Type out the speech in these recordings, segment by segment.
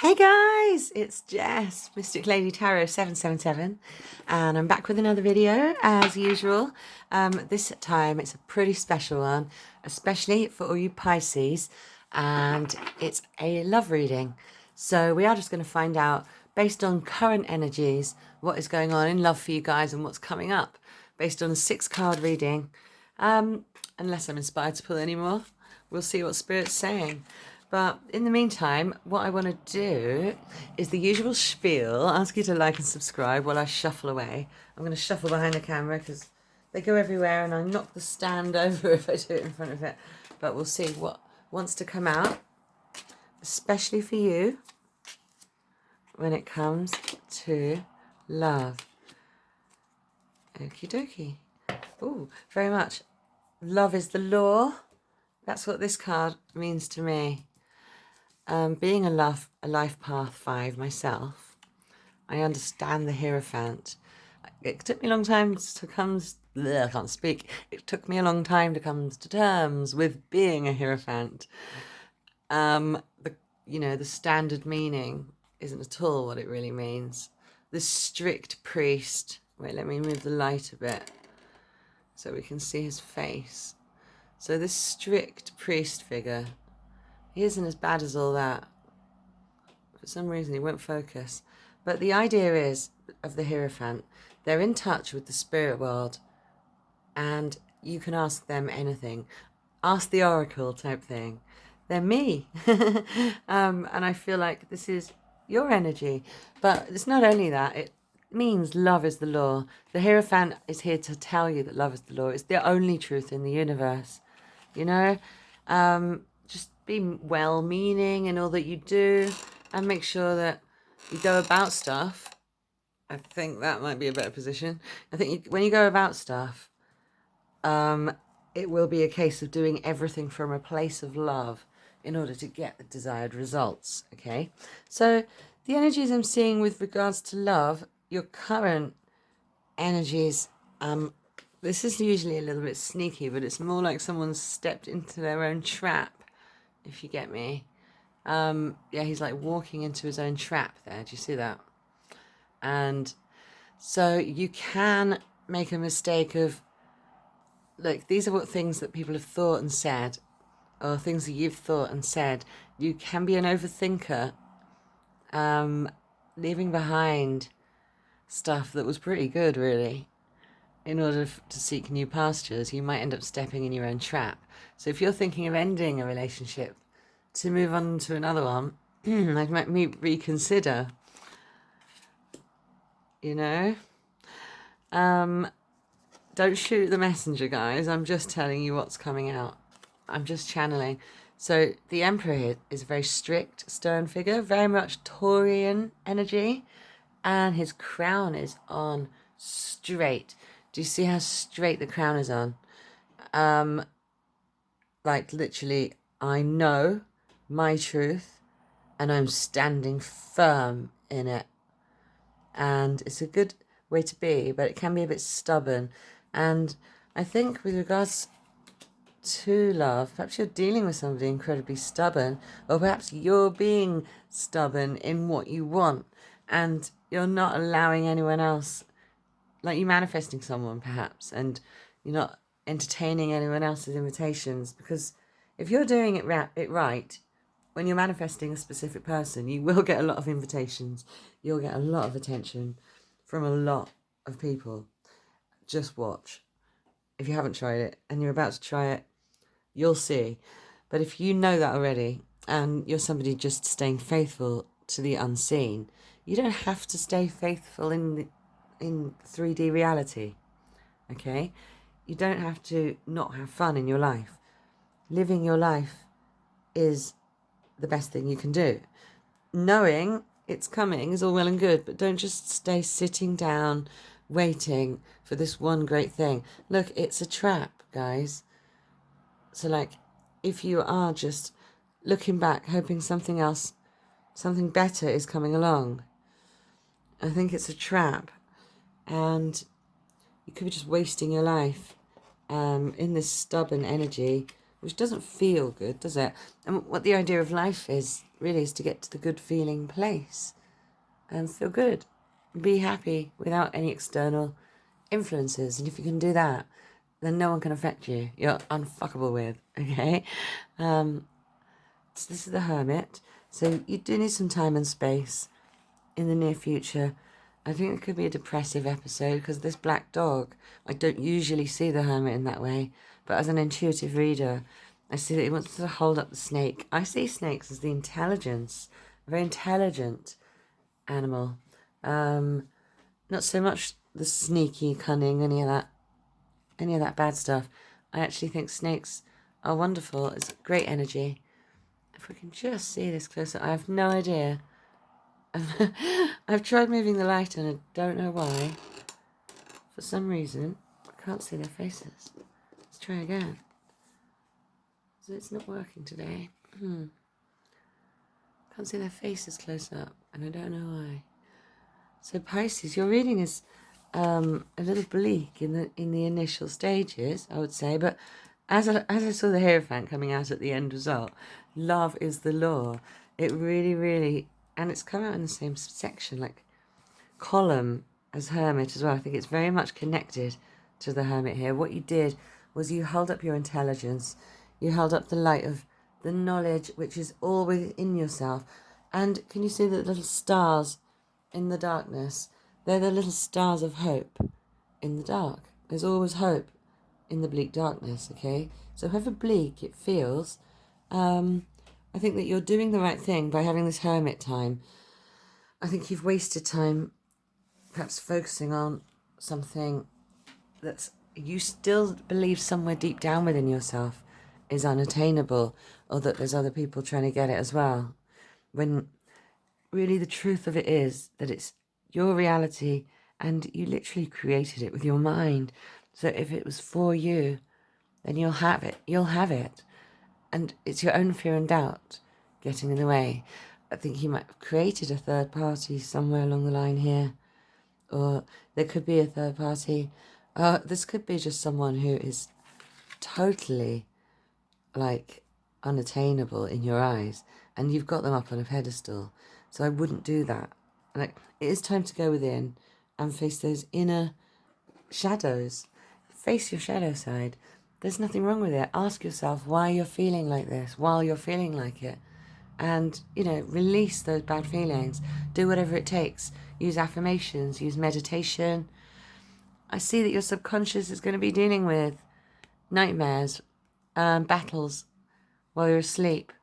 Hey guys, it's Jess, Mystic Lady Tarot 777, and I'm back with another video as usual. This time it's a pretty special one, especially for all you Pisces, and it's a love reading. So we are just going to find out, based on current energies, what is going on in love for you guys and what's coming up, based on a 6-card reading. Unless I'm inspired to pull any more, we'll see what Spirit's saying. But in the meantime, what I want to do is the usual spiel. Ask you to like and subscribe while I shuffle away. I'm going to shuffle behind the camera because they go everywhere and I knock the stand over if I do it in front of it. But we'll see what wants to come out, especially for you, when it comes to love. Okie dokie. Oh, very much. Love is the law. That's what this card means to me. Being a life path 5 myself, I understand the Hierophant. It took me a long time to come. I can't speak. It took me a long time to come to terms with being a Hierophant. The standard meaning isn't at all what it really means. The strict priest. Wait, let me move the light a bit so we can see his face. So this strict priest figure, he isn't as bad as all that. For some reason, he won't focus. But the idea is, of the Hierophant, they're in touch with the spirit world, and you can ask them anything. Ask the oracle type thing. They're me. And I feel like this is your energy. But it's not only that. It means love is the law. The Hierophant is here to tell you that love is the law. It's the only truth in the universe. You know? Just be well-meaning in all that you do and make sure that you go about stuff. I think that might be a better position. I think when you go about stuff, it will be a case of doing everything from a place of love in order to get the desired results, okay? So the energies I'm seeing with regards to love, your current energies, this is usually a little bit sneaky, but it's more like someone's stepped into their own trap, if you get me. Yeah, he's like walking into his own trap there. Do you see that? And so you can make a mistake of, look, these are what things that people have thought and said, or things that you've thought and said. You can be an overthinker, leaving behind stuff that was pretty good, really. In order to seek new pastures, you might end up stepping in your own trap. So if you're thinking of ending a relationship to move on to another one, I'd make me reconsider, you know? Don't shoot the messenger, guys. I'm just telling you what's coming out. I'm just channeling. So the Emperor here is a very strict, stern figure, very much Taurian energy, and his crown is on straight. Do you see how straight the crown is on? Like literally, I know my truth and I'm standing firm in it. And it's a good way to be, but it can be a bit stubborn. And I think with regards to love, perhaps you're dealing with somebody incredibly stubborn, or perhaps you're being stubborn in what you want and you're not allowing anyone else, like you're manifesting someone perhaps, and you're not entertaining anyone else's invitations, because if you're doing it right, when you're manifesting a specific person, you will get a lot of invitations. You'll get a lot of attention from a lot of people. Just watch. If you haven't tried it and you're about to try it, you'll see. But if you know that already and you're somebody just staying faithful to the unseen, you don't have to stay faithful in 3D reality, okay? You don't have to not have fun in your life. Living your life is the best thing you can do. Knowing it's coming is all well and good, but don't just stay sitting down waiting for this one great thing. Look, it's a trap, guys. So like, if you are just looking back, hoping something else, something better is coming along, I think it's a trap. And you could be just wasting your life in this stubborn energy, which doesn't feel good, does it? And what the idea of life is, really is to get to the good feeling place and feel good. Be happy without any external influences. And if you can do that, then no one can affect you. You're unfuckable with, okay? So this is the Hermit. So you do need some time and space in the near future. I think it could be a depressive episode because this black dog, I don't usually see the Hermit in that way, but as an intuitive reader, I see that he wants to hold up the snake. I see snakes as the intelligence, a very intelligent animal. Not so much the sneaky, cunning, any of that bad stuff. I actually think snakes are wonderful. It's great energy. If we can just see this closer, I have no idea. I've tried moving the light and I don't know why. For some reason, I can't see their faces. Let's try again. So it's not working today. Can't see their faces close up and I don't know why. So Pisces, your reading is a little bleak in the initial stages, I would say, but as I saw the Hierophant coming out at the end result, love is the law. It really, really, and it's come out in the same section, like column as Hermit as well. I think it's very much connected to the Hermit here. What you did was you held up your intelligence, you held up the light of the knowledge which is all within yourself. And can you see the little stars in the darkness? They're the little stars of hope in the dark. There's always hope in the bleak darkness, okay? So however bleak it feels, I think that you're doing the right thing by having this Hermit time. I think you've wasted time perhaps focusing on something that's you still believe somewhere deep down within yourself is unattainable, or that there's other people trying to get it as well, when really the truth of it is that it's your reality and you literally created it with your mind. So if it was for you, then you'll have it. And it's your own fear and doubt getting in the way. I think you might have created a third party somewhere along the line here, or there could be a third party. This could be just someone who is totally like unattainable in your eyes, and you've got them up on a pedestal. So I wouldn't do that. Like, it is time to go within and face those inner shadows. Face your shadow side. There's nothing wrong with it. Ask yourself why you're feeling like this while you're feeling like it. And, release those bad feelings. Do whatever it takes. Use affirmations, use meditation. I see that your subconscious is going to be dealing with nightmares, battles while you're asleep.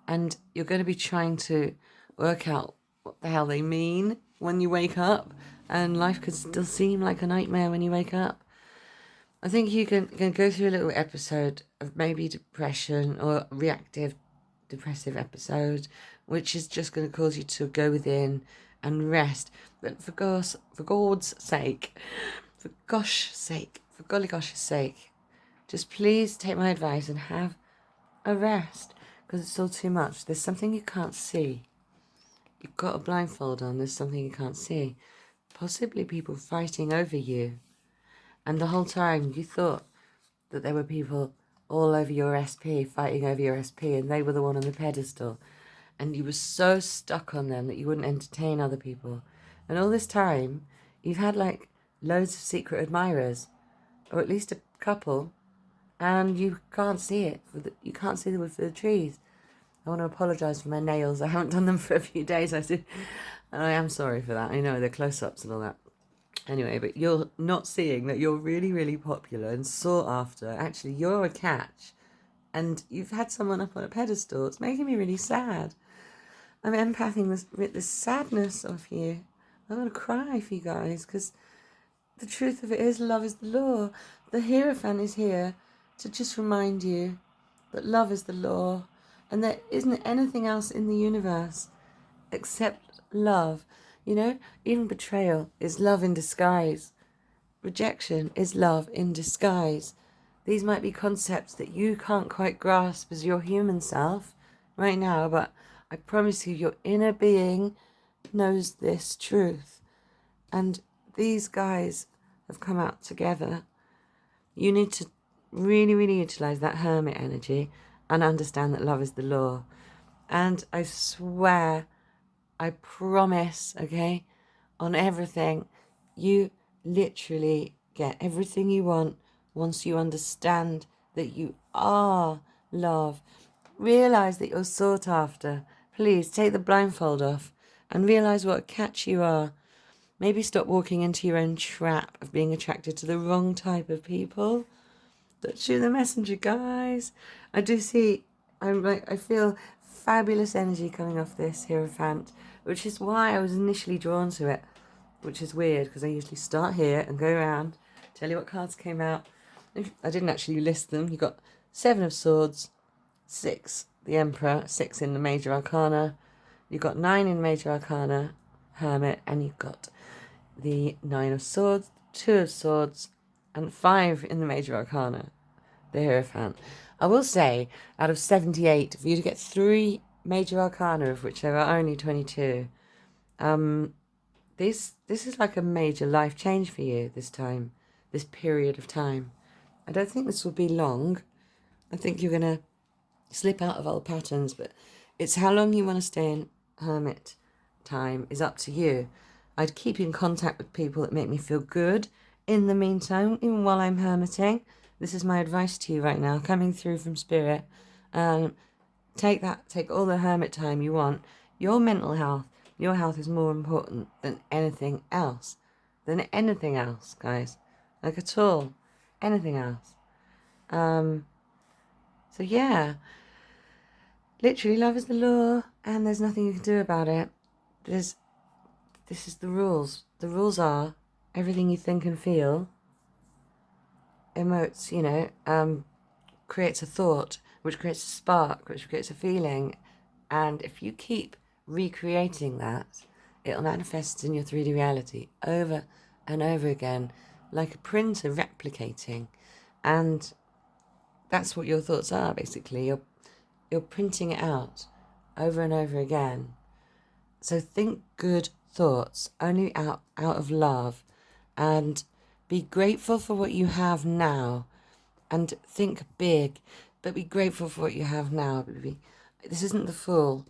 And you're going to be trying to work out what the hell they mean when you wake up. And life could still seem like a nightmare when you wake up. I think you can go through a little episode of maybe depression or reactive depressive episode, which is just going to cause you to go within and rest. But for God's sake, for golly gosh's sake, just please take my advice and have a rest, because it's all too much. There's something you can't see. You've got a blindfold on. There's something you can't see. Possibly people fighting over you. And the whole time you thought that there were people all over your SP, fighting over your SP, and they were the one on the pedestal. And you were so stuck on them that you wouldn't entertain other people. And all this time, you've had like loads of secret admirers, or at least a couple, and you can't see it. You can't see the wood for the trees. I want to apologise for my nails. I haven't done them for a few days. And I am sorry for that. I know they're close-ups and all that. Anyway, but you're not seeing that you're really, really popular and sought after. Actually, you're a catch. And you've had someone up on a pedestal. It's making me really sad. I'm empathing this sadness of you. I'm going to cry for you guys, because the truth of it is love is the law. The Hierophant is here to just remind you that love is the law. And there isn't anything else in the universe except love. Even betrayal is love in disguise. Rejection is love in disguise. These might be concepts that you can't quite grasp as your human self right now, but I promise you, your inner being knows this truth. And these guys have come out together. You need to really, really utilize that Hermit energy and understand that love is the law. And I swear, I promise, okay, on everything, you literally get everything you want once you understand that you are love. Realize that you're sought after. Please take the blindfold off and realize what a catch you are. Maybe stop walking into your own trap of being attracted to the wrong type of people. Don't shoot the messenger, guys. I do see, I feel fabulous energy coming off this Hierophant, which is why I was initially drawn to it, which is weird because I usually start here and go around, tell you what cards came out. I didn't actually list them. You got 7 of Swords, 6, the Emperor, 6 in the Major Arcana. You got 9 in Major Arcana, Hermit, and you got the 9 of Swords, 2 of Swords, and 5 in the Major Arcana, the Hierophant. I will say, out of 78, for you to get 3 Major Arcana, of which there are only 22, this is like a major life change for you this time, this period of time. I don't think this will be long. I think you're going to slip out of old patterns, but it's how long you want to stay in hermit time is up to you. I'd keep in contact with people that make me feel good in the meantime, even while I'm hermiting. This is my advice to you right now, coming through from Spirit. Take all the hermit time you want. Your mental health, your health is more important than anything else. Guys. Like at all. Anything else. So yeah. Literally, love is the law, and there's nothing you can do about it. This is the rules. The rules are everything you think and feel emotes, creates a thought, which creates a spark, which creates a feeling. And if you keep recreating that, it'll manifest in your 3D reality over and over again, like a printer replicating. And that's what your thoughts are, basically. You're printing it out over and over again. So think good thoughts, only out of love, and be grateful for what you have now, and think big, but be grateful for what you have now. This isn't the Fool,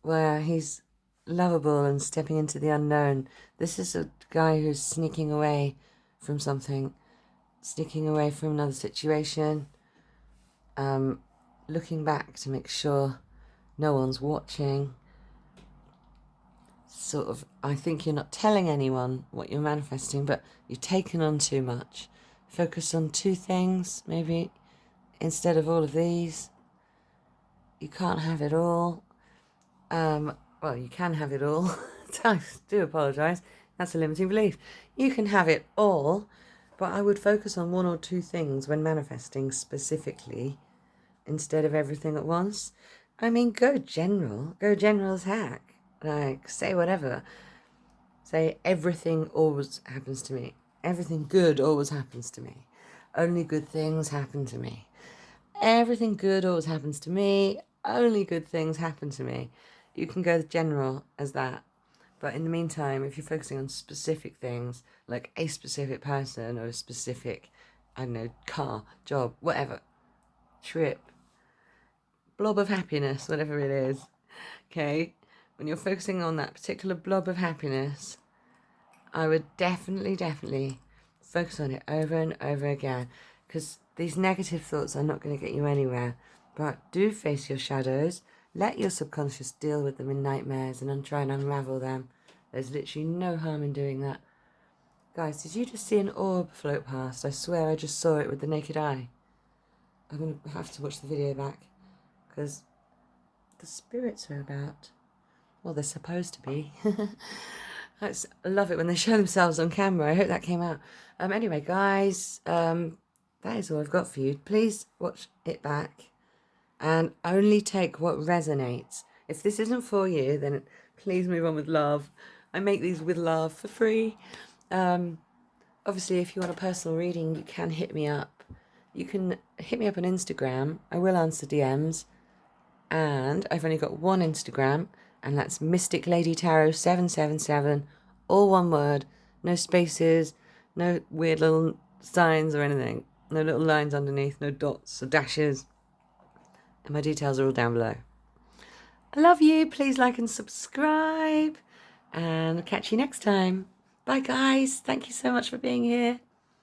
where he's lovable and stepping into the unknown. This is a guy who's sneaking away from something, sneaking away from another situation, looking back to make sure no one's watching. Sort of, I think you're not telling anyone what you're manifesting, but you've taken on too much. Focus on 2 things, maybe, instead of all of these. You can't have it all. Well, you can have it all. I do apologise. That's a limiting belief. You can have it all, but I would focus on 1 or 2 things when manifesting specifically, instead of everything at once. I mean, go general as heck. Like, say whatever. Say everything always happens to me. Everything good always happens to me. Only good things happen to me. Everything good always happens to me. Only good things happen to me. You can go general as that. But in the meantime, if you're focusing on specific things, like a specific person or a specific, I don't know, car, job, whatever, trip, blob of happiness, whatever it is, okay? When you're focusing on that particular blob of happiness, I would definitely focus on it over and over again, because these negative thoughts are not going to get you anywhere. But do face your shadows. Let your subconscious deal with them in nightmares and try and unravel them. There's literally no harm in doing that. Guys, did you just see an orb float past? I swear I just saw it with the naked eye. I'm going to have to watch the video back, because the spirits are about. Well, they're supposed to be. I love it when they show themselves on camera. I hope that came out. Anyway, guys, that is all I've got for you. Please watch it back and only take what resonates. If this isn't for you, then please move on with love. I make these with love for free. Obviously, if you want a personal reading, you can hit me up. You can hit me up on Instagram. I will answer DMs. And I've only got 1 Instagram, and that's Mystic Lady Tarot 777, all one word, no spaces, no weird little signs or anything, no little lines underneath, no dots or dashes, and my details are all down below. I love you. Please like and subscribe, and I'll catch you next time. Bye, guys. Thank you so much for being here.